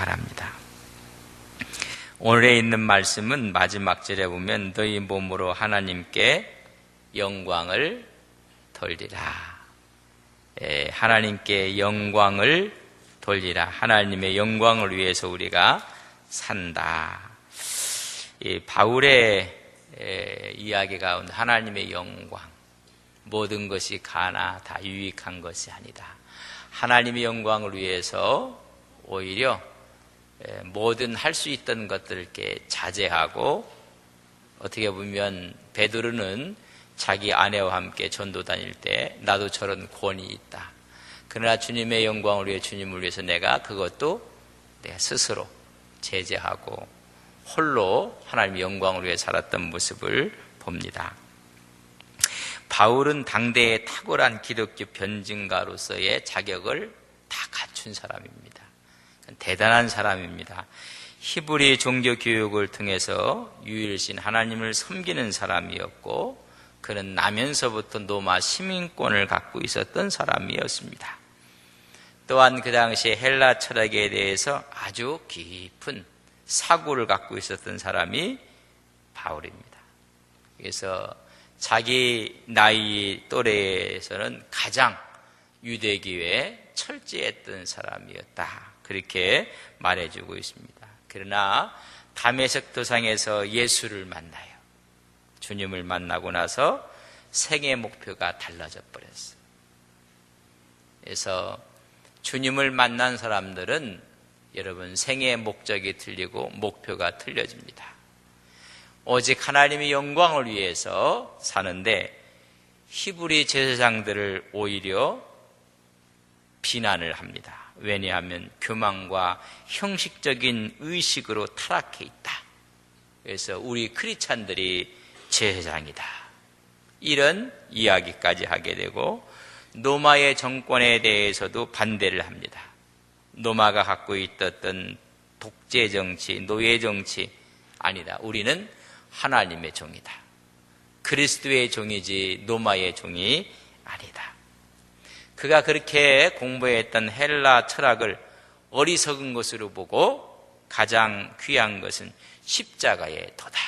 바랍니다. 오늘에 있는 말씀은 마지막 절에 보면 너희 몸으로 하나님께 영광을 돌리라. 하나님께 영광을 돌리라. 하나님의 영광을 위해서 우리가 산다. 바울의 이야기 가운데 하나님의 영광, 모든 것이 가나 다 유익한 것이 아니다. 하나님의 영광을 위해서 오히려 모든 할 수 있던 것들을 이렇게 자제하고, 어떻게 보면 베드로는 자기 아내와 함께 전도 다닐 때 나도 저런 권위 있다. 그러나 주님의 영광을 위해 주님을 위해서 내가 그것도 내가 스스로 제재하고 홀로 하나님의 영광을 위해 살았던 모습을 봅니다. 바울은 당대의 탁월한 기독교 변증가로서의 자격을 다 갖춘 사람입니다. 대단한 사람입니다. 히브리 종교 교육을 통해서 유일신 하나님을 섬기는 사람이었고, 그는 나면서부터 로마 시민권을 갖고 있었던 사람이었습니다. 또한 그 당시에 헬라 철학에 대해서 아주 깊은 사고를 갖고 있었던 사람이 바울입니다. 그래서 자기 나이 또래에서는 가장 유대교에 철저했던 사람이었다, 그렇게 말해주고 있습니다. 그러나 다메섹 도상에서 예수를 만나요. 주님을 만나고 나서 생애 목표가 달라져 버렸어요. 그래서 주님을 만난 사람들은 여러분 생애의 목적이 틀리고 목표가 틀려집니다. 오직 하나님의 영광을 위해서 사는데 히브리 제사장들을 오히려 비난을 합니다. 왜냐하면 교만과 형식적인 의식으로 타락해 있다. 그래서 우리 크리스찬들이 제사장이다, 이런 이야기까지 하게 되고, 로마의 정권에 대해서도 반대를 합니다. 로마가 갖고 있었던 독재 정치, 노예 정치 아니다. 우리는 하나님의 종이다. 그리스도의 종이지 로마의 종이 아니다. 그가 그렇게 공부했던 헬라 철학을 어리석은 것으로 보고 가장 귀한 것은 십자가의 도다.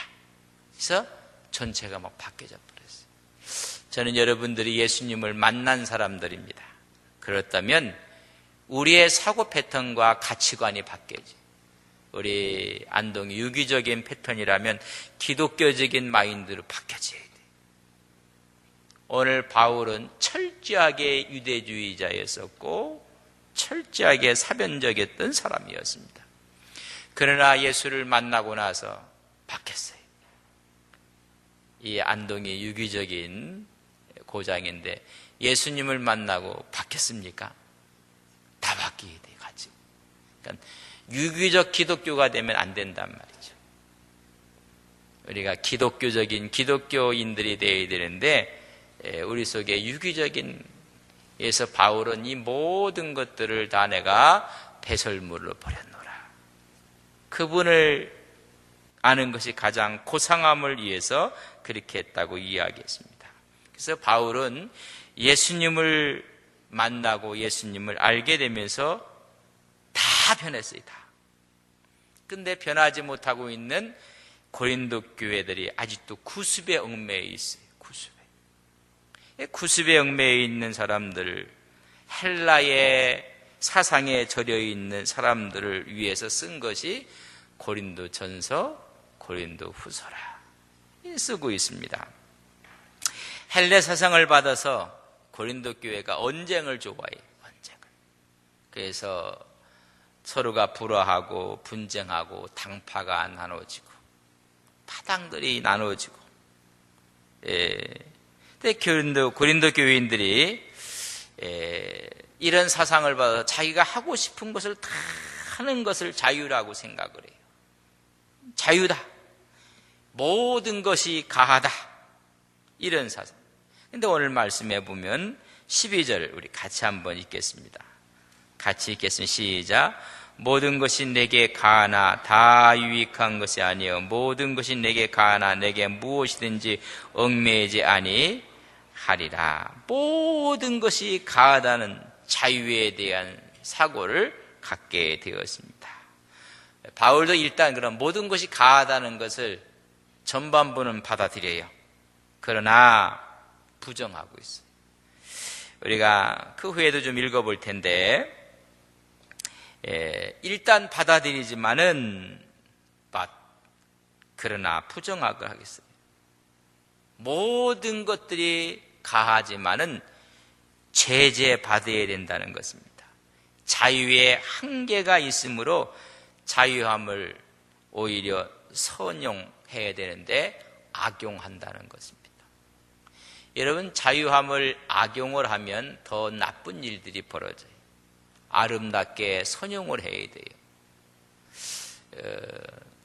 그래서 전체가 막 바뀌어져 버렸어요. 저는 여러분들이 예수님을 만난 사람들입니다. 그렇다면 우리의 사고 패턴과 가치관이 바뀌어지. 우리 안동이 유기적인 패턴이라면 기독교적인 마인드로 바뀌어져야 돼. 오늘 바울은 철저하게 유대주의자였었고 철저하게 사변적이었던 사람이었습니다. 그러나 예수를 만나고 나서 바뀌었어요. 이 안동이 유기적인 고장인데 예수님을 만나고 바뀌었습니까? 다 바뀌어야 돼요, 같이. 그러니까 유기적 기독교가 되면 안 된단 말이죠. 우리가 기독교적인 기독교인들이 되어야 되는데 우리 속에 유기적인, 그래서 바울은 이 모든 것들을 다 내가 배설물로 버렸노라. 그분을 아는 것이 가장 고상함을 위해서 그렇게 했다고 이야기했습니다. 그래서 바울은 예수님을 만나고 예수님을 알게 되면서 다 변했어요, 다. 근데 변하지 못하고 있는 고린도 교회들이 아직도 구습에 얽매여 있어요. 구습에 얽매여 있는 사람들, 헬라의 사상에 절여 있는 사람들을 위해서 쓴 것이 고린도 전서, 고린도 후서라 쓰고 있습니다. 헬라 사상을 받아서 고린도 교회가 언쟁을 좋아해요. 언쟁을. 그래서 서로가 불화하고 분쟁하고 당파가 나눠지고 파당들이 나눠지고. 근데 고린도 교회인들이 이런 사상을 받아서 자기가 하고 싶은 것을 다 하는 것을 자유라고 생각을 해요. 자유다. 모든 것이 가하다. 이런 사상. 근데 오늘 말씀해 보면 12절 우리 같이 한번 읽겠습니다. 같이 읽겠습니다. 시작. 모든 것이 내게 가하나 다 유익한 것이 아니요 모든 것이 내게 가하나 내게 무엇이든지 얽매이지 아니하리라. 모든 것이 가하다는 자유에 대한 사고를 갖게 되었습니다. 바울도 일단 그런 모든 것이 가하다는 것을 전반부는 받아들여요. 그러나 부정하고 있어요. 우리가 그 후에도 좀 읽어볼 텐데, 일단 받아들이지만은 그러나 부정하고 하겠어요. 모든 것들이 가하지만은 제재받아야 된다는 것입니다. 자유의 한계가 있으므로 자유함을 오히려 선용해야 되는데 악용한다는 것입니다. 여러분, 자유함을 악용을 하면 더 나쁜 일들이 벌어져요. 아름답게 선용을 해야 돼요.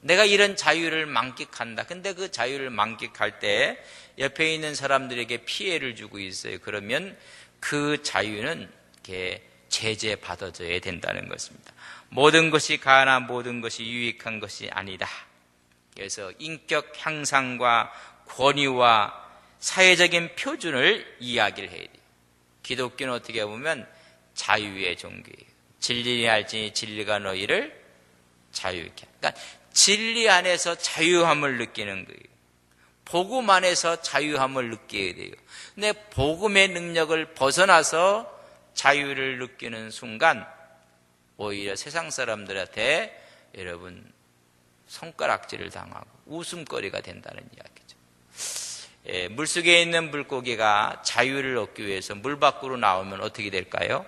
내가 이런 자유를 만끽한다. 근데 그 자유를 만끽할 때 옆에 있는 사람들에게 피해를 주고 있어요. 그러면 그 자유는 이렇게 제재받아줘야 된다는 것입니다. 모든 것이 가하나 모든 것이 유익한 것이 아니다. 그래서 인격 향상과 권위와 사회적인 표준을 이야기를 해야 돼요. 기독교는 어떻게 보면 자유의 종교예요. 진리를 알지니 진리가 너희를 자유케. 그러니까 진리 안에서 자유함을 느끼는 거예요. 복음 안에서 자유함을 느껴야 돼요. 근데 복음의 능력을 벗어나서 자유를 느끼는 순간 오히려 세상 사람들한테 여러분 손가락질을 당하고 웃음거리가 된다는 이야기죠. 물속에 있는 물고기가 자유를 얻기 위해서 물 밖으로 나오면 어떻게 될까요?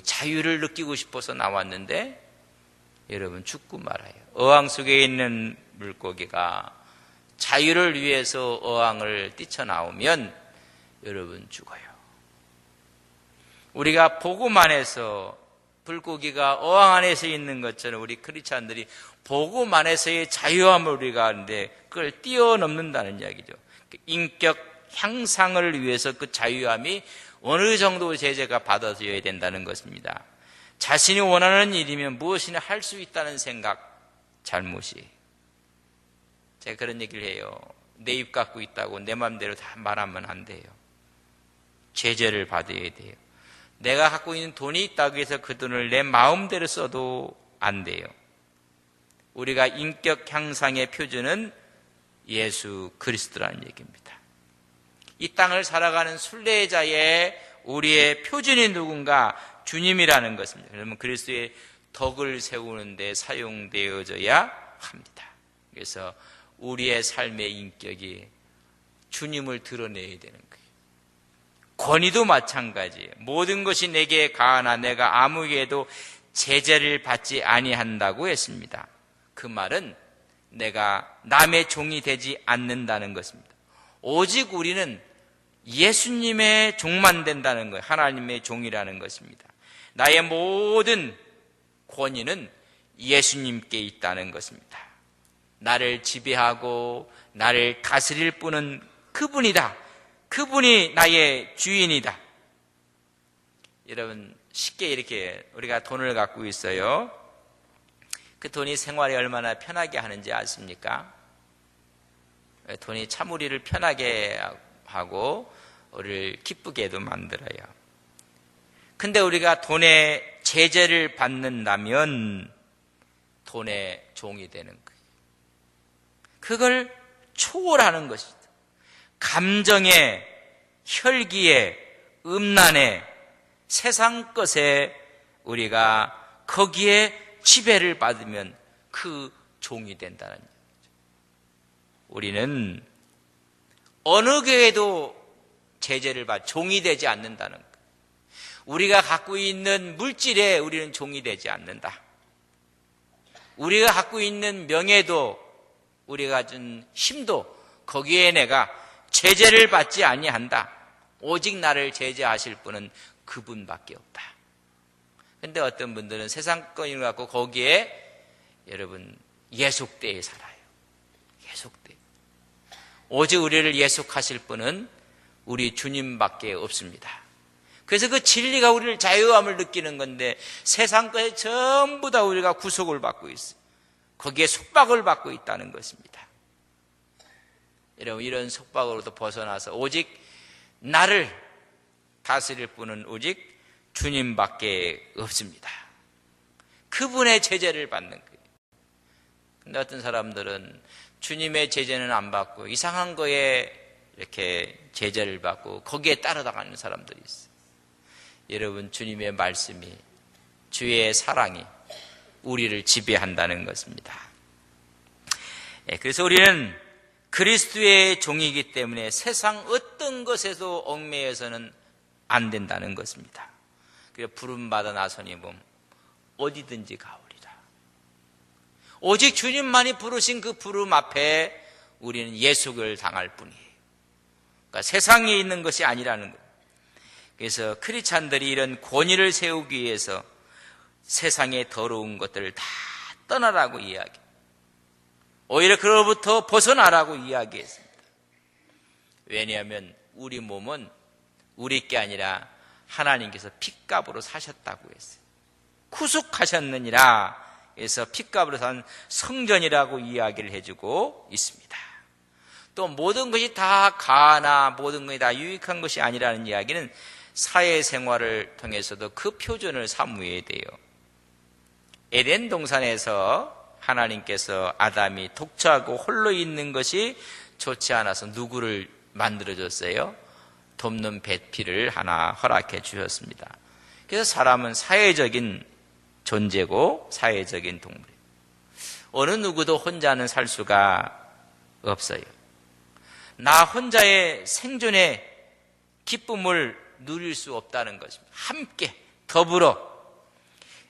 자유를 느끼고 싶어서 나왔는데 여러분 죽고 말아요. 어항 속에 있는 물고기가 자유를 위해서 어항을 뛰쳐나오면 여러분 죽어요. 우리가 복음 안에서 물고기가 어항 안에서 있는 것처럼 우리 크리스찬들이 복음 안에서의 자유함을 우리가 하는데 그걸 뛰어넘는다는 이야기죠. 인격 향상을 위해서 그 자유함이 어느 정도 제재가 받아져야 된다는 것입니다. 자신이 원하는 일이면 무엇이나 할 수 있다는 생각 잘못이에요. 제가 그런 얘기를 해요. 내 입 갖고 있다고 내 마음대로 다 말하면 안 돼요. 제재를 받아야 돼요. 내가 갖고 있는 돈이 있다고 해서 그 돈을 내 마음대로 써도 안 돼요. 우리가 인격 향상의 표준은 예수 그리스도라는 얘기입니다. 이 땅을 살아가는 순례자의 우리의 표준이 누군가? 주님이라는 것입니다. 그러면 그리스도의 덕을 세우는 데 사용되어져야 합니다. 그래서 우리의 삶의 인격이 주님을 드러내야 되는 거예요. 권위도 마찬가지예요. 모든 것이 내게 가하나 내가 아무에게도 제재를 받지 아니한다고 했습니다. 그 말은 내가 남의 종이 되지 않는다는 것입니다. 오직 우리는 예수님의 종만 된다는 거예요. 하나님의 종이라는 것입니다. 나의 모든 권위는 예수님께 있다는 것입니다. 나를 지배하고 나를 다스릴 분은 그분이다. 그분이 나의 주인이다. 여러분, 쉽게 이렇게 우리가 돈을 갖고 있어요. 그 돈이 생활에 얼마나 편하게 하는지 아십니까? 돈이 참 우리를 편하게 하고 우리를 기쁘게도 만들어요. 근데 우리가 돈의 제재를 받는다면 돈의 종이 되는 거예요. 그걸 초월하는 것이다. 감정에, 혈기에, 음란에, 세상 것에 우리가 거기에 지배를 받으면 그 종이 된다는 얘기죠. 우리는 어느 교회도 제재를 받아 종이 되지 않는다는 것. 우리가 갖고 있는 물질에 우리는 종이 되지 않는다. 우리가 갖고 있는 명예도 우리가 준 힘도 거기에 내가 제재를 받지 아니한다. 오직 나를 제재하실 분은 그분밖에 없다. 그런데 어떤 분들은 세상권을 갖고 거기에 여러분 예속되어 살아요. 예속돼. 오직 우리를 예속하실 분은 우리 주님밖에 없습니다. 그래서 그 진리가 우리를 자유함을 느끼는 건데 세상 것에 전부 다 우리가 구속을 받고 있어요. 거기에 속박을 받고 있다는 것입니다. 여러분, 이런 속박으로부터 벗어나서 오직 나를 다스릴 분은 오직 주님밖에 없습니다. 그분의 제재를 받는 거예요. 근데 어떤 사람들은 주님의 제재는 안 받고 이상한 거에 이렇게 제재를 받고 거기에 따라다니는 사람들이 있어요. 여러분, 주님의 말씀이, 주의 사랑이 우리를 지배한다는 것입니다. 그래서 우리는 그리스도의 종이기 때문에 세상 어떤 것에도 얽매여서는 안 된다는 것입니다. 그래서 부름받아 나서니 보면 어디든지 가오리라. 오직 주님만이 부르신 그 부름 앞에 우리는 예속을 당할 뿐이에요. 그러니까 세상에 있는 것이 아니라는 거예요. 그래서 크리스찬들이 이런 권위를 세우기 위해서 세상의 더러운 것들을 다 떠나라고 이야기해요. 오히려 그로부터 벗어나라고 이야기했습니다. 왜냐하면 우리 몸은 우리 게 아니라 하나님께서 핏값으로 사셨다고 했어요. 구속하셨느니라 해서 핏값으로 산 성전이라고 이야기를 해주고 있습니다. 또 모든 것이 다 가나 모든 것이 다 유익한 것이 아니라는 이야기는 사회생활을 통해서도 그 표준을 삼어야 돼요. 에덴 동산에서 하나님께서 아담이 독처하고 홀로 있는 것이 좋지 않아서 누구를 만들어줬어요? 돕는 배필을 하나 허락해 주셨습니다. 그래서 사람은 사회적인 존재고 사회적인 동물이에요. 어느 누구도 혼자는 살 수가 없어요. 나 혼자의 생존의 기쁨을 누릴 수 없다는 것입니다. 함께 더불어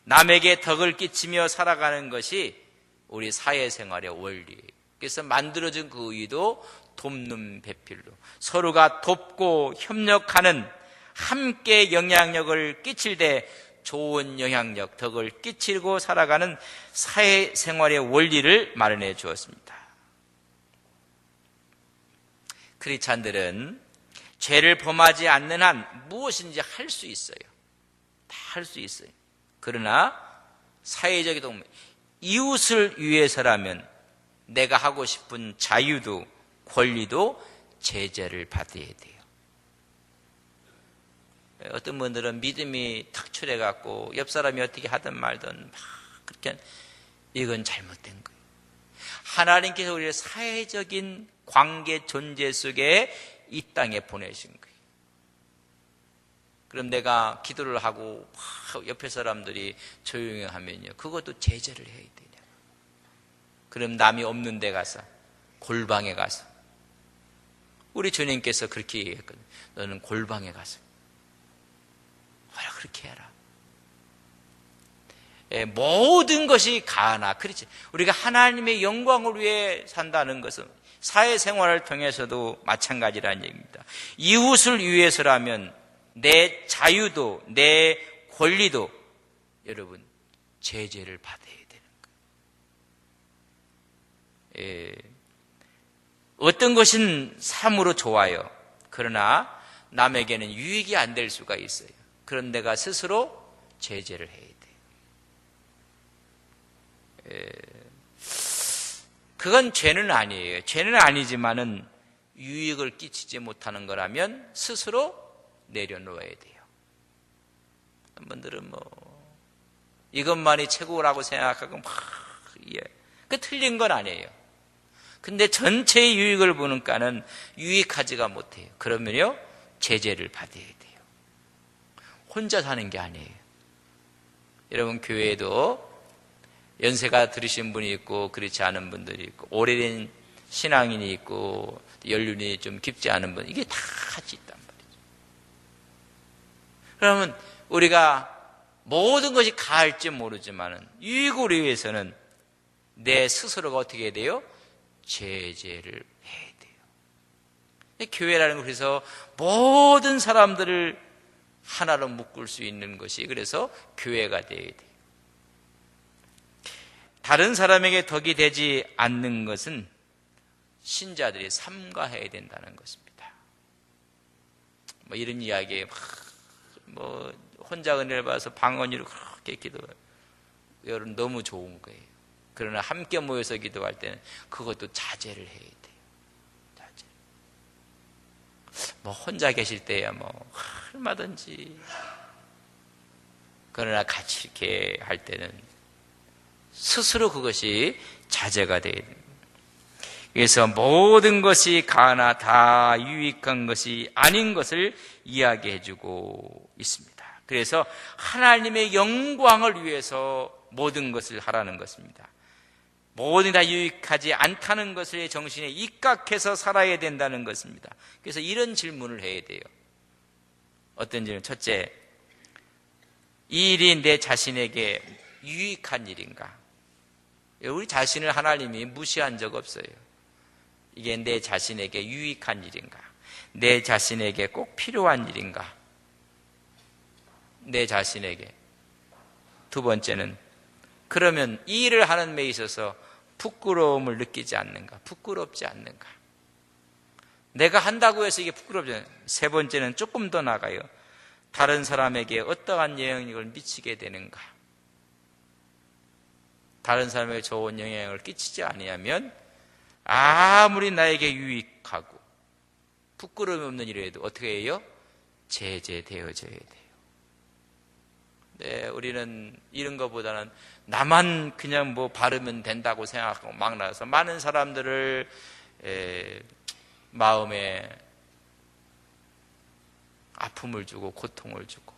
남에게 덕을 끼치며 살아가는 것이 우리 사회생활의 원리예요. 그래서 만들어진 그 의도 돕는 배필로 서로가 돕고 협력하는 함께 영향력을 끼칠 때 좋은 영향력, 덕을 끼치고 살아가는 사회생활의 원리를 마련해 주었습니다. 크리스찬들은 죄를 범하지 않는 한 무엇인지 할 수 있어요. 다 할 수 있어요. 그러나 사회적인 동물, 이웃을 위해서라면 내가 하고 싶은 자유도 권리도 제재를 받아야 돼요. 어떤 분들은 믿음이 탁 출해갖고 옆 사람이 어떻게 하든 말든 막 그렇게, 이건 잘못된 거예요. 하나님께서 우리를 사회적인 관계 존재 속에 이 땅에 보내신 거예요. 그럼 내가 기도를 하고 옆에 사람들이 조용히 하면요, 그것도 제재를 해야 되냐. 그럼 남이 없는 데 가서, 골방에 가서, 우리 주님께서 그렇게 얘기했거든요. 너는 골방에 가서 그렇게 해라. 모든 것이 가나. 그렇지. 우리가 하나님의 영광을 위해 산다는 것은 사회생활을 통해서도 마찬가지라는 얘기입니다. 이웃을 위해서라면 내 자유도 내 권리도 여러분 제재를 받아야 되는 거예요. 어떤 것은 삶으로 좋아요. 그러나 남에게는 유익이 안 될 수가 있어요. 그런 내가 스스로 제재를 해야 돼요. 그건 죄는 아니에요. 죄는 아니지만은 유익을 끼치지 못하는 거라면 스스로 내려놓아야 돼요. 한 분들은 이것만이 최고라고 생각하고 그 틀린 건 아니에요. 근데 전체의 유익을 보니까는 유익하지가 못해요. 그러면요, 제재를 받아야 돼요. 혼자 사는 게 아니에요. 여러분, 교회에도 연세가 들으신 분이 있고 그렇지 않은 분들이 있고 오래된 신앙인이 있고 연륜이 좀 깊지 않은 분, 이게 다 같이 있단 말이죠. 그러면 우리가 모든 것이 가할지 모르지만은 유익을 위해서는 내 스스로가 어떻게 해야 돼요? 제재를 해야 돼요. 교회라는 건 그래서 모든 사람들을 하나로 묶을 수 있는 것이 그래서 교회가 되어야 돼요. 다른 사람에게 덕이 되지 않는 것은 신자들이 삼가해야 된다는 것입니다. 이런 이야기에 혼자 은혜를 받아서 방언으로 그렇게 기도해요. 여러분 너무 좋은 거예요. 그러나 함께 모여서 기도할 때는 그것도 자제를 해야 돼요. 자제. 혼자 계실 때야 얼마든지. 그러나 같이 이렇게 할 때는 스스로 그것이 자제가 돼야 됩니다. 그래서 모든 것이 가나 다 유익한 것이 아닌 것을 이야기해주고 있습니다. 그래서 하나님의 영광을 위해서 모든 것을 하라는 것입니다. 모든 다 유익하지 않다는 것을 정신에 입각해서 살아야 된다는 것입니다. 그래서 이런 질문을 해야 돼요. 어떤 질문? 첫째, 이 일이 내 자신에게 유익한 일인가? 우리 자신을 하나님이 무시한 적 없어요. 이게 내 자신에게 유익한 일인가? 내 자신에게 꼭 필요한 일인가? 내 자신에게. 두 번째는, 그러면 이 일을 하는 데 있어서 부끄러움을 느끼지 않는가? 부끄럽지 않는가? 내가 한다고 해서 이게 부끄럽지 않는가? 세 번째는 조금 더 나가요. 다른 사람에게 어떠한 영향력을 미치게 되는가? 다른 사람에게 좋은 영향을 끼치지 아니하면 아무리 나에게 유익하고 부끄러움이 없는 일이라도 어떻게 해요? 제재되어져야 돼요. 네, 우리는 이런 것보다는 나만 그냥 뭐 바르면 된다고 생각하고 막 나가서 많은 사람들을 마음에 아픔을 주고 고통을 주고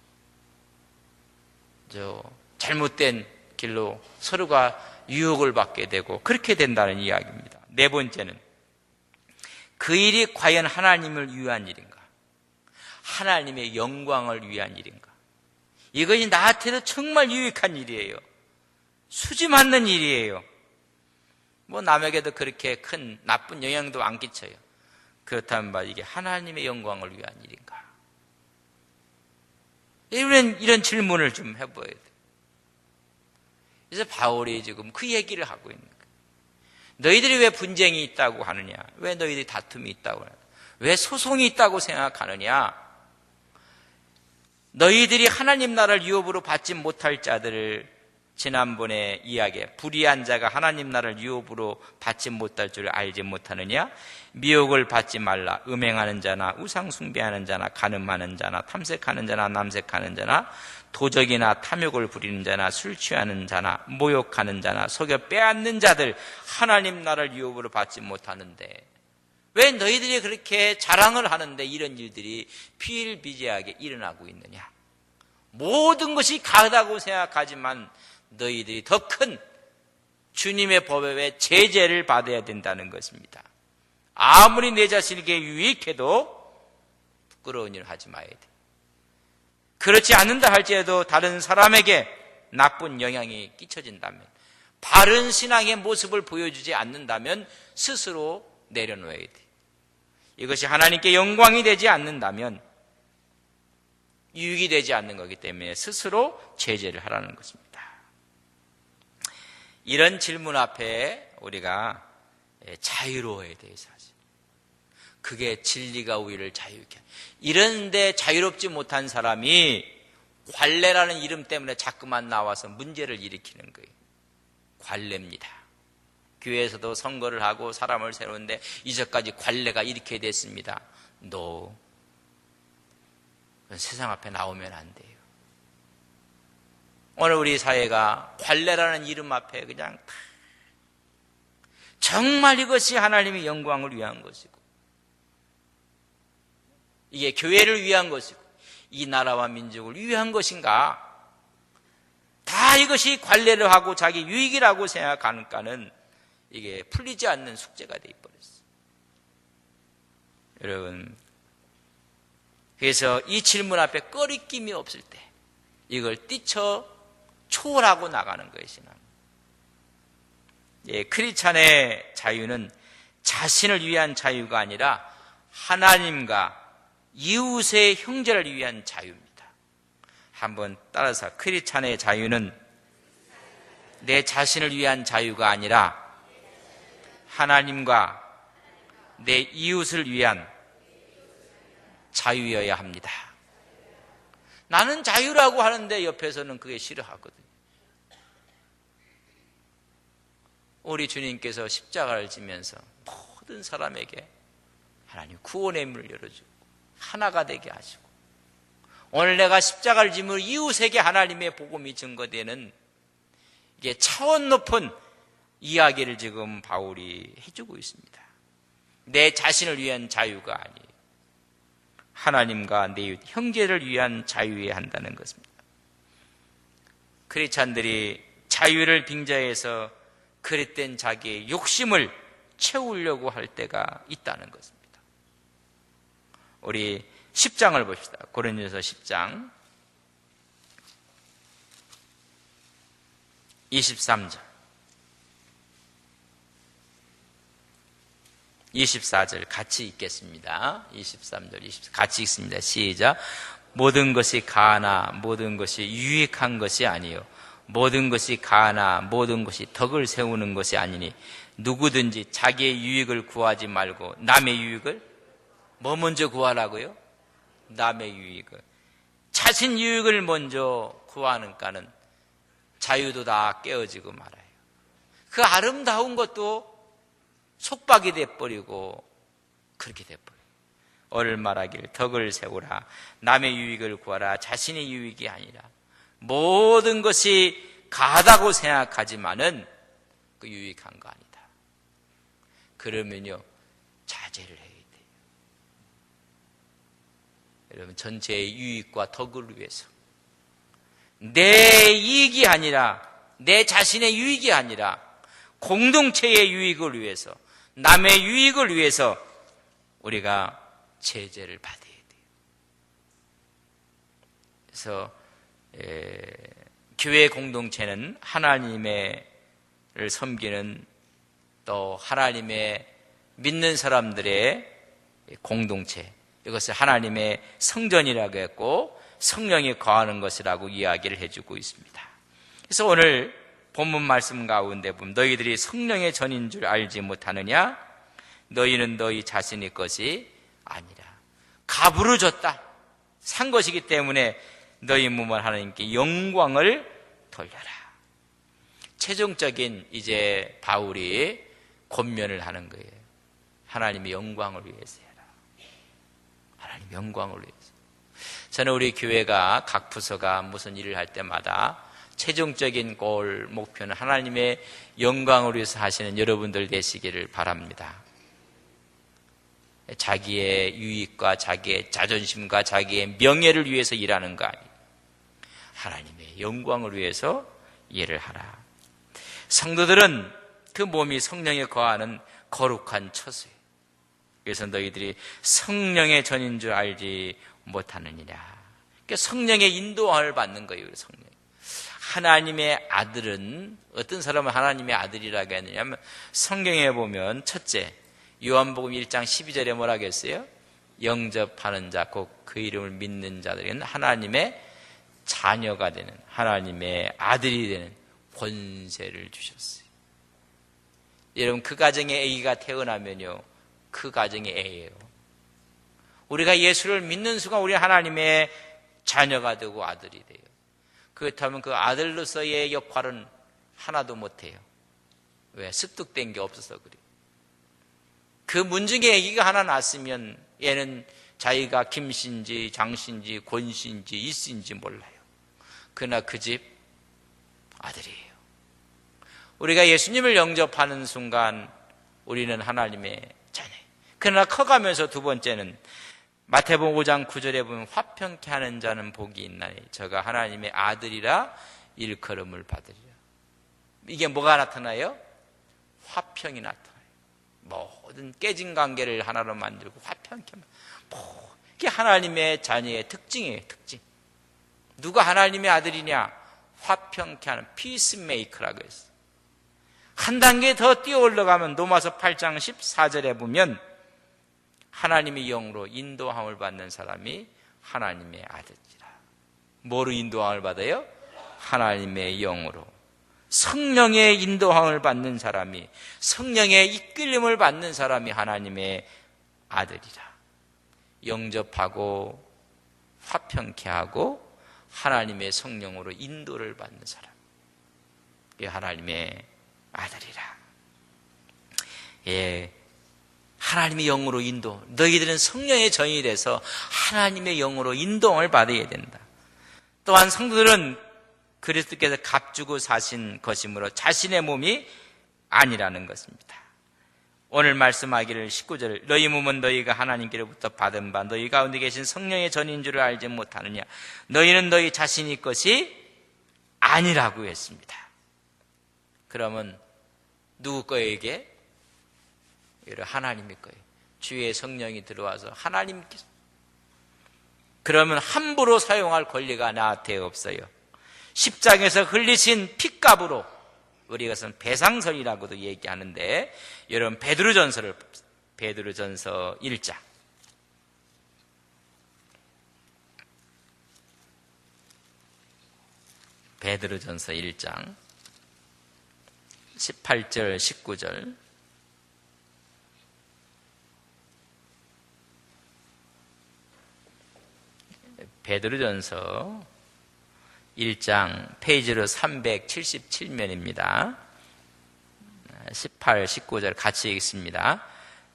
잘못된 길로 서로가 유혹을 받게 되고 그렇게 된다는 이야기입니다. 네 번째는, 그 일이 과연 하나님을 위한 일인가? 하나님의 영광을 위한 일인가? 이것이 나한테도 정말 유익한 일이에요. 수지 맞는 일이에요. 뭐 남에게도 그렇게 큰 나쁜 영향도 안 끼쳐요. 그렇다면 이게 하나님의 영광을 위한 일인가? 이런 질문을 좀 해봐야 돼요. 그래서 바울이 지금 그 얘기를 하고 있는 거예요. 너희들이 왜 분쟁이 있다고 하느냐? 왜 너희들이 다툼이 있다고 하느냐? 왜 소송이 있다고 생각하느냐? 너희들이 하나님 나라를 유업으로 받지 못할 자들을 지난번에 이야기해, 불의한 자가 하나님 나라를 유업으로 받지 못할 줄 알지 못하느냐? 미혹을 받지 말라. 음행하는 자나 우상 숭배하는 자나 간음하는 자나 탐색하는 자나 남색하는 자나 도적이나 탐욕을 부리는 자나 술 취하는 자나 모욕하는 자나 속여 빼앗는 자들 하나님 나라를 유업으로 받지 못하는데, 왜 너희들이 그렇게 자랑을 하는데 이런 일들이 비일비재하게 일어나고 있느냐? 모든 것이 가하다고 생각하지만 너희들이 더 큰 주님의 법에 제재를 받아야 된다는 것입니다. 아무리 내 자신에게 유익해도 부끄러운 일을 하지 마야 돼. 그렇지 않는다 할지라도 다른 사람에게 나쁜 영향이 끼쳐진다면, 바른 신앙의 모습을 보여주지 않는다면 스스로 내려놓아야 돼. 이것이 하나님께 영광이 되지 않는다면 유익이 되지 않는 거기 때문에 스스로 제재를 하라는 것입니다. 이런 질문 앞에 우리가 자유로워야 돼요, 사실. 그게 진리가 우리를 자유롭게. 이런데 자유롭지 못한 사람이 관례라는 이름 때문에 자꾸만 나와서 문제를 일으키는 거예요. 관례입니다. 교회에서도 선거를 하고 사람을 세우는데 이제까지 관례가 이렇게 됐습니다. 세상 앞에 나오면 안 돼요. 오늘 우리 사회가 관례라는 이름 앞에 그냥 다 정말 이것이 하나님의 영광을 위한 것이고, 이게 교회를 위한 것이고, 이 나라와 민족을 위한 것인가? 다 이것이 관례를 하고 자기 유익이라고 생각하니까는 이게 풀리지 않는 숙제가 되어버렸어요. 여러분, 그래서 이 질문 앞에 꺼리낌이 없을 때 이걸 뛰쳐 초월하고 나가는 것이나, 크리스찬의 자유는 자신을 위한 자유가 아니라 하나님과 이웃의 형제를 위한 자유입니다. 한번 따라서, 크리스찬의 자유는 내 자신을 위한 자유가 아니라 하나님과 내 이웃을 위한 자유여야 합니다. 나는 자유라고 하는데 옆에서는 그게 싫어하거든요. 우리 주님께서 십자가를 지면서 모든 사람에게 하나님 구원의 문을 열어주고 하나가 되게 하시고, 오늘 내가 십자가를 지면 이웃에게 하나님의 복음이 증거되는 이게 차원 높은 이야기를 지금 바울이 해주고 있습니다. 내 자신을 위한 자유가 아니에요. 하나님과 내 형제를 위한 자유여야 한다는 것입니다. 크리스찬들이 자유를 빙자해서 그릇된 자기의 욕심을 채우려고 할 때가 있다는 것입니다. 우리 10장을 봅시다. 고린도서 10장 23절 24절 같이 읽겠습니다. 23절 24절 같이 읽습니다. 시작. 모든 것이 가하나 모든 것이 유익한 것이 아니요 모든 것이 가하나 모든 것이 덕을 세우는 것이 아니니 누구든지 자기의 유익을 구하지 말고 남의 유익을 뭐 먼저 구하라고요? 남의 유익을. 자신 유익을 먼저 구하는가는 자유도 다 깨어지고 말아요. 그 아름다운 것도 속박이 돼버리고 그렇게 돼버려요. 오늘 말하기를 덕을 세우라 남의 유익을 구하라 자신의 유익이 아니라 모든 것이 가하다고 생각하지만은 그 유익한 거 아니다. 그러면요 자제를 해야 돼요. 여러분 전체의 유익과 덕을 위해서 내 이익이 아니라 내 자신의 유익이 아니라 공동체의 유익을 위해서 남의 유익을 위해서 우리가 제재를 받아야 돼요. 그래서 교회 공동체는 하나님을 섬기는 또 하나님의 믿는 사람들의 공동체, 이것을 하나님의 성전이라고 했고 성령이 거하는 것이라고 이야기를 해주고 있습니다. 그래서 오늘 본문 말씀 가운데 보면 너희들이 성령의 전인 줄 알지 못하느냐? 너희는 너희 자신의 것이 아니라 값으로 줬다 산 것이기 때문에 너희 몸을 하나님께 영광을 돌려라. 최종적인 이제 바울이 권면을 하는 거예요. 하나님의 영광을 위해서 해라. 하나님 영광을 위해서. 저는 우리 교회가 각 부서가 무슨 일을 할 때마다 최종적인 골 목표는 하나님의 영광을 위해서 하시는 여러분들 되시기를 바랍니다. 자기의 유익과 자기의 자존심과 자기의 명예를 위해서 일하는 거 아니에요. 하나님의 영광을 위해서 일을 하라. 성도들은 그 몸이 성령에 거하는 거룩한 처소예요. 그래서 너희들이 성령의 전인 줄 알지 못하느니라. 그러니까 성령의 인도함을 받는 거예요. 성령. 하나님의 아들은 어떤 사람은 하나님의 아들이라고 했느냐면 성경에 보면 첫째 요한복음 1장 12절에 뭐라고 했어요? 영접하는 자 곧 그 이름을 믿는 자들에게는 하나님의 자녀가 되는 하나님의 아들이 되는 권세를 주셨어요. 여러분 그 가정에 아기가 태어나면요 그 가정의 애예요. 우리가 예수를 믿는 순간 우리 하나님의 자녀가 되고 아들이 돼요. 그렇다면 그 아들로서의 역할은 하나도 못해요. 왜? 습득된 게 없어서 그래요. 그 문중에 아기가 하나 낳았으면 얘는 자기가 김씨인지 장씨인지 권씨인지 이씨인지 몰라요. 그러나 그 집 아들이에요. 우리가 예수님을 영접하는 순간 우리는 하나님의 자녀예요. 그러나 커가면서 두 번째는 마태복음 5장 9절에 보면 화평케 하는 자는 복이 있나니 저가 하나님의 아들이라 일컬음을 받으리라. 이게 뭐가 나타나요? 화평이 나타나요. 모든 깨진 관계를 하나로 만들고 화평케 이게 하나님의 자녀의 특징이에요. 특징. 누가 하나님의 아들이냐? 화평케 하는 피스메이커라고 했어요. 한 단계 더 뛰어 올라가면 로마서 8장 14절에 보면 하나님의 영으로 인도함을 받는 사람이 하나님의 아들이라. 뭐로 인도함을 받아요? 하나님의 영으로. 성령의 인도함을 받는 사람이, 성령의 이끌림을 받는 사람이 하나님의 아들이라. 영접하고 화평케 하고 하나님의 성령으로 인도를 받는 사람, 이게 하나님의 아들이라. 예, 하나님의 영으로 인도. 너희들은 성령의 전이 돼서 하나님의 영으로 인도를 받아야 된다. 또한 성도들은 그리스도께서 값주고 사신 것이므로 자신의 몸이 아니라는 것입니다. 오늘 말씀하기를 19절, 너희 몸은 너희가 하나님께로부터 받은 바 너희 가운데 계신 성령의 전인 줄을 알지 못하느냐. 너희는 너희 자신의 것이 아니라고 했습니다. 그러면 누구 거에게? 하나님의 거예요. 주의 성령이 들어와서 하나님께서. 그러면 함부로 사용할 권리가 나한테 없어요. 십자가에서 흘리신 핏값으로, 우리 이것은 배상설이라고도 얘기하는데, 여러분 베드로전서 1장 베드로전서 1장 18절 19절 베드로전서 1장 페이지로 377면입니다. 18, 19절 같이 읽습니다.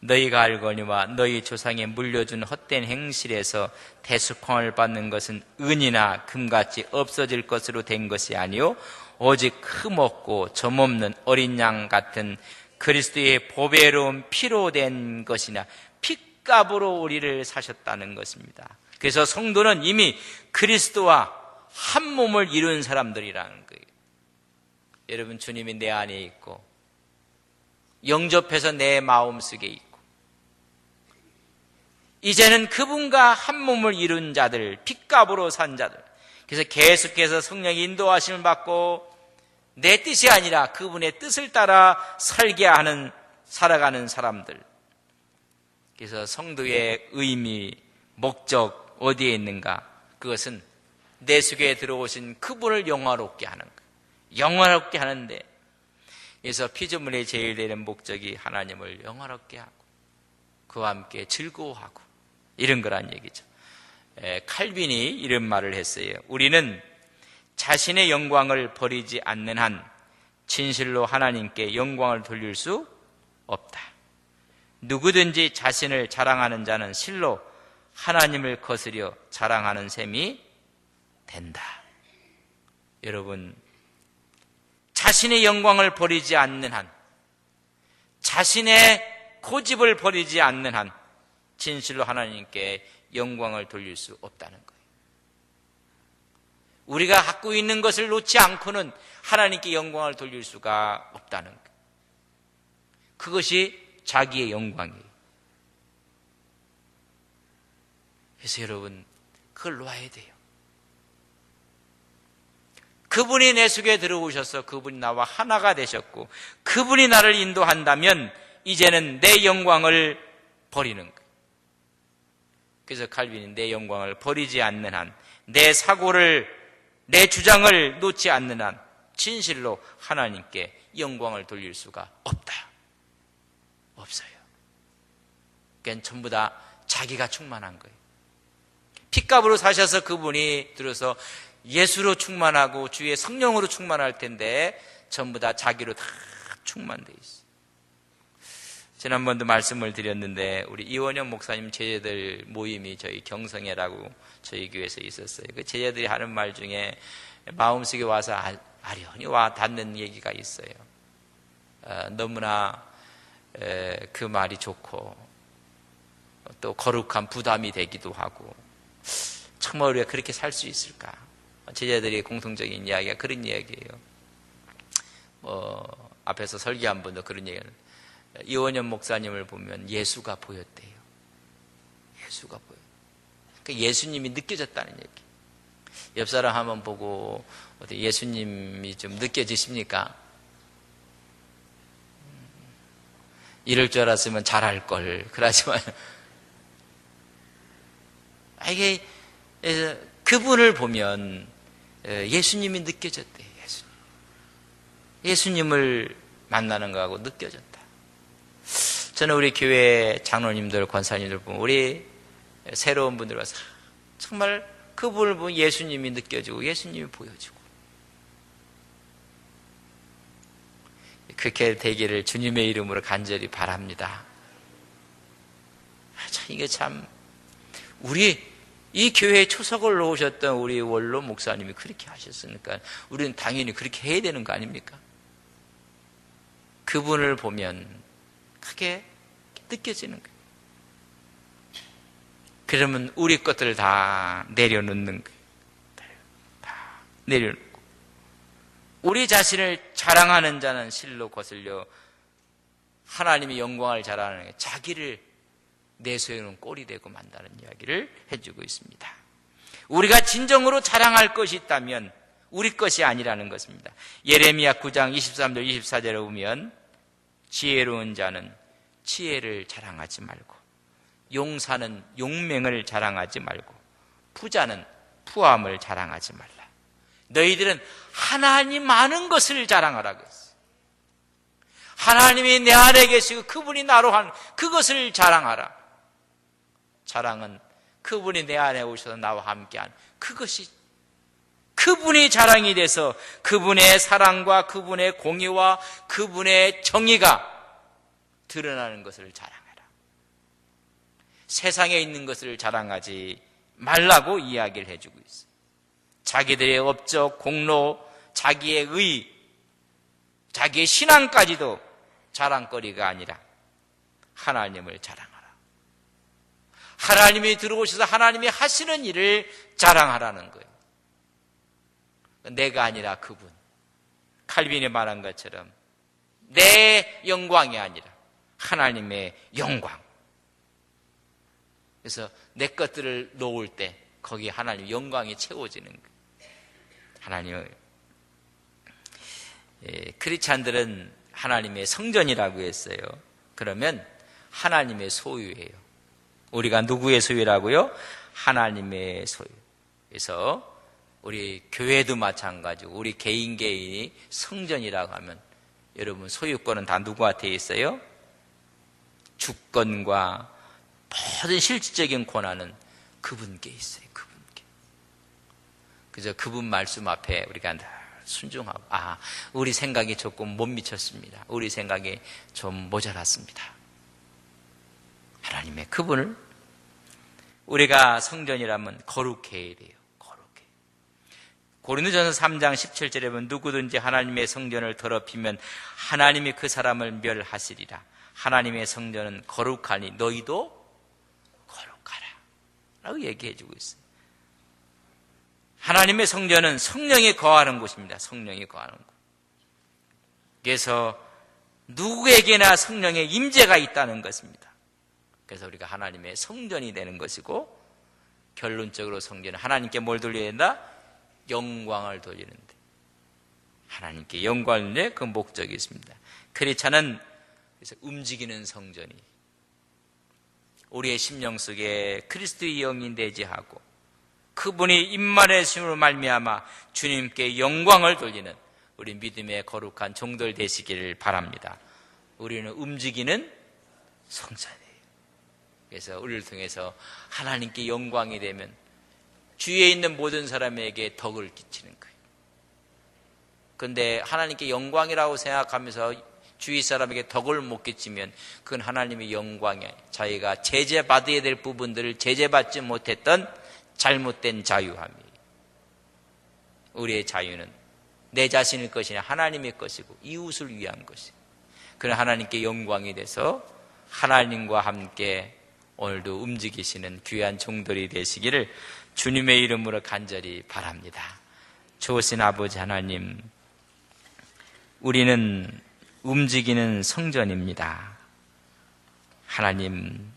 너희가 알거니와 너희 조상에 물려준 헛된 행실에서 대속함을 받는 것은 은이나 금같이 없어질 것으로 된 것이 아니요 오직 흠없고 점없는 어린 양 같은 그리스도의 보배로운 피로 된 것이나 핏값으로 우리를 사셨다는 것입니다. 그래서 성도는 이미 그리스도와 한 몸을 이룬 사람들이라는 거예요. 여러분, 주님이 내 안에 있고 영접해서 내 마음속에 있고 이제는 그분과 한 몸을 이룬 자들, 핏값으로 산 자들, 그래서 계속해서 성령의 인도하심을 받고 내 뜻이 아니라 그분의 뜻을 따라 살아가는 사람들. 그래서 성도의 의미, 목적 어디에 있는가? 그것은 내 속에 들어오신 그분을 영화롭게 하는 거예요. 영화롭게 하는데, 그래서 피조물의 제일 되는 목적이 하나님을 영화롭게 하고 그와 함께 즐거워하고 이런 거란 얘기죠. 칼빈이 이런 말을 했어요. 우리는 자신의 영광을 버리지 않는 한 진실로 하나님께 영광을 돌릴 수 없다. 누구든지 자신을 자랑하는 자는 실로 하나님을 거스려 자랑하는 셈이 된다. 여러분, 자신의 영광을 버리지 않는 한, 자신의 고집을 버리지 않는 한 진실로 하나님께 영광을 돌릴 수 없다는 거예요. 우리가 갖고 있는 것을 놓지 않고는 하나님께 영광을 돌릴 수가 없다는 거예요. 그것이 자기의 영광이에요. 그래서 여러분, 그걸 놓아야 돼요. 그분이 내 속에 들어오셔서 그분이 나와 하나가 되셨고 그분이 나를 인도한다면 이제는 내 영광을 버리는 거예요. 그래서 칼빈이 내 영광을 버리지 않는 한, 내 사고를, 내 주장을 놓지 않는 한 진실로 하나님께 영광을 돌릴 수가 없다. 없어요. 그러니까 전부 다 자기가 충만한 거예요. 핏값으로 사셔서 그분이 들어서 예수로 충만하고 주의 성령으로 충만할 텐데 전부 다 자기로 다 충만되어 있어요. 지난번도 말씀을 드렸는데 우리 이원영 목사님 제자들 모임이 저희 경성회라고 저희 교회에서 있었어요. 그 제자들이 하는 말 중에 마음속에 와서 아련히 와 닿는 얘기가 있어요. 너무나 그 말이 좋고 또 거룩한 부담이 되기도 하고 정말 우리가 그렇게 살 수 있을까? 제자들의 공통적인 이야기가 그런 이야기예요. 앞에서 설교한 분도 그런 얘기를, 이원현 목사님을 보면 예수가 보였대요. 예수가 보여. 그러니까 예수님이 느껴졌다는 얘기. 옆 사람 한번 보고 어떻게 예수님이 좀 느껴지십니까? 이럴 줄 알았으면 잘할 걸. 그러지만 이게 그분을 보면 예수님이 느껴졌대요. 예수님을 만나는 거하고 느껴졌다. 저는 우리 교회 장로님들, 권사님들 보면 우리 새로운 분들 와서 정말 그분을 보면 예수님이 느껴지고 예수님이 보여지고 그렇게 되기를 주님의 이름으로 간절히 바랍니다. 이게 참 우리 이 교회에 초석을 놓으셨던 우리 원로 목사님이 그렇게 하셨으니까 우리는 당연히 그렇게 해야 되는 거 아닙니까? 그분을 보면 크게 느껴지는 거예요. 그러면 우리 것들을 다 내려놓는 거예요. 다 내려놓고 우리 자신을 자랑하는 자는 실로 거슬려 하나님의 영광을 자랑하는 게 자기를 내세우는 꼴이 되고 만다는 이야기를 해주고 있습니다. 우리가 진정으로 자랑할 것이 있다면 우리 것이 아니라는 것입니다. 예레미야 9장 23절 24절에 보면 지혜로운 자는 지혜를 자랑하지 말고 용사는 용맹을 자랑하지 말고 부자는 부함을 자랑하지 말라. 너희들은 하나님 아는 것을 자랑하라고 했어요. 하나님이 내 안에 계시고 그분이 나로 하는 그것을 자랑하라. 자랑은 그분이 내 안에 오셔서 나와 함께한 그것이 그분이 자랑이 돼서 그분의 사랑과 그분의 공의와 그분의 정의가 드러나는 것을 자랑해라. 세상에 있는 것을 자랑하지 말라고 이야기를 해주고 있어요. 자기들의 업적, 공로, 자기의 의, 자기의 신앙까지도 자랑거리가 아니라 하나님을 자랑하라. 하나님이 들어오셔서 하나님이 하시는 일을 자랑하라는 거예요. 내가 아니라 그분. 칼빈이 말한 것처럼 내 영광이 아니라 하나님의 영광. 그래서 내 것들을 놓을 때 거기에 하나님의 영광이 채워지는 거예요. 하나님을 크리스찬들은 하나님의 성전이라고 했어요. 그러면 하나님의 소유예요. 우리가 누구의 소유라고요? 하나님의 소유. 그래서 우리 교회도 마찬가지고 우리 개인이 성전이라고 하면 여러분 소유권은 다 누구한테 있어요? 주권과 모든 실질적인 권한은 그분께 있어요. 그분께. 그래서 그분 말씀 앞에 우리가 순종하고 우리 생각이 조금 못 미쳤습니다. 우리 생각이 좀 모자랐습니다. 하나님의 그분을 우리가 성전이라면 거룩해야 돼요. 거룩해. 고린도전서 3장 17절에 보면 누구든지 하나님의 성전을 더럽히면 하나님이 그 사람을 멸하시리라. 하나님의 성전은 거룩하니 너희도 거룩하라 라고 얘기해 주고 있어요. 하나님의 성전은 성령이 거하는 곳입니다. 성령이 거하는 곳. 그래서 누구에게나 성령의 임재가 있다는 것입니다. 그래서 우리가 하나님의 성전이 되는 것이고 결론적으로 성전은 하나님께 뭘 돌려야 된다? 영광을 돌리는데 하나님께 영광을 돌리는 그 목적이 있습니다. 크리스찬은 그래서 움직이는 성전이 우리의 심령 속에 그리스도의 영이 내재하고 그분이 임만의 심으로 말미암아 주님께 영광을 돌리는 우리 믿음의 거룩한 종들 되시기를 바랍니다. 우리는 움직이는 성전이에요. 그래서 우리를 통해서 하나님께 영광이 되면 주위에 있는 모든 사람에게 덕을 끼치는 거예요. 그런데 하나님께 영광이라고 생각하면서 주위 사람에게 덕을 못 끼치면 그건 하나님의 영광이 아니에요. 자기가 제재받아야 될 부분들을 제재받지 못했던 잘못된 자유함이에요. 우리의 자유는 내 자신의 것이 아니라 하나님의 것이고 이웃을 위한 것이에요. 그런 하나님께 영광이 돼서 하나님과 함께 오늘도 움직이시는 귀한 종들이 되시기를 주님의 이름으로 간절히 바랍니다. 좋으신 아버지 하나님, 우리는 움직이는 성전입니다. 하나님,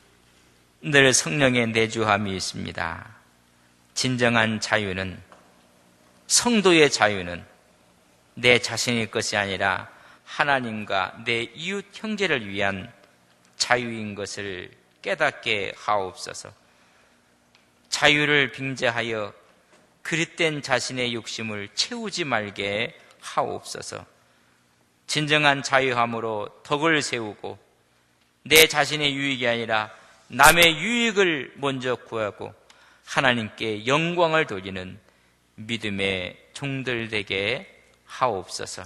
늘 성령의 내주함이 있습니다. 진정한 자유는, 성도의 자유는 내 자신의 것이 아니라 하나님과 내 이웃 형제를 위한 자유인 것을 깨닫게 하옵소서. 자유를 빙자하여 그릇된 자신의 욕심을 채우지 말게 하옵소서. 진정한 자유함으로 덕을 세우고 내 자신의 유익이 아니라 남의 유익을 먼저 구하고 하나님께 영광을 돌리는 믿음의 종들 되게 하옵소서.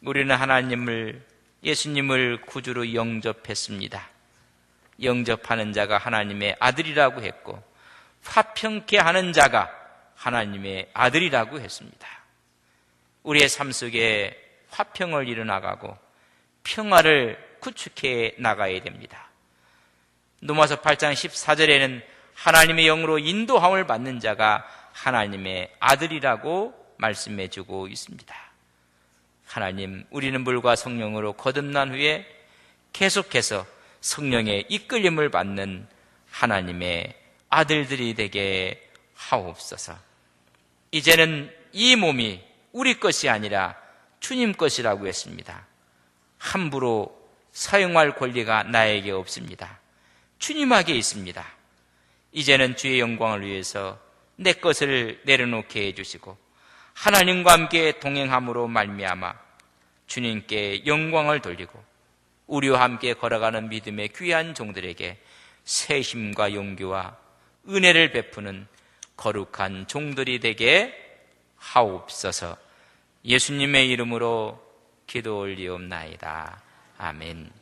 우리는 하나님을, 예수님을 구주로 영접했습니다. 영접하는 자가 하나님의 아들이라고 했고 화평케 하는 자가 하나님의 아들이라고 했습니다. 우리의 삶 속에 화평을 이뤄나가고 평화를 구축해 나가야 됩니다. 로마서 8장 14절에는 하나님의 영으로 인도함을 받는 자가 하나님의 아들이라고 말씀해 주고 있습니다. 하나님, 우리는 물과 성령으로 거듭난 후에 계속해서 성령의 이끌림을 받는 하나님의 아들들이 되게 하옵소서. 이제는 이 몸이 우리 것이 아니라 주님 것이라고 했습니다. 함부로 사용할 권리가 나에게 없습니다. 주님에게 있습니다. 이제는 주의 영광을 위해서 내 것을 내려놓게 해주시고 하나님과 함께 동행함으로 말미암아 주님께 영광을 돌리고 우리와 함께 걸어가는 믿음의 귀한 종들에게 새 힘과 용기와 은혜를 베푸는 거룩한 종들이 되게 하옵소서. 예수님의 이름으로 기도 올리옵나이다. 아멘.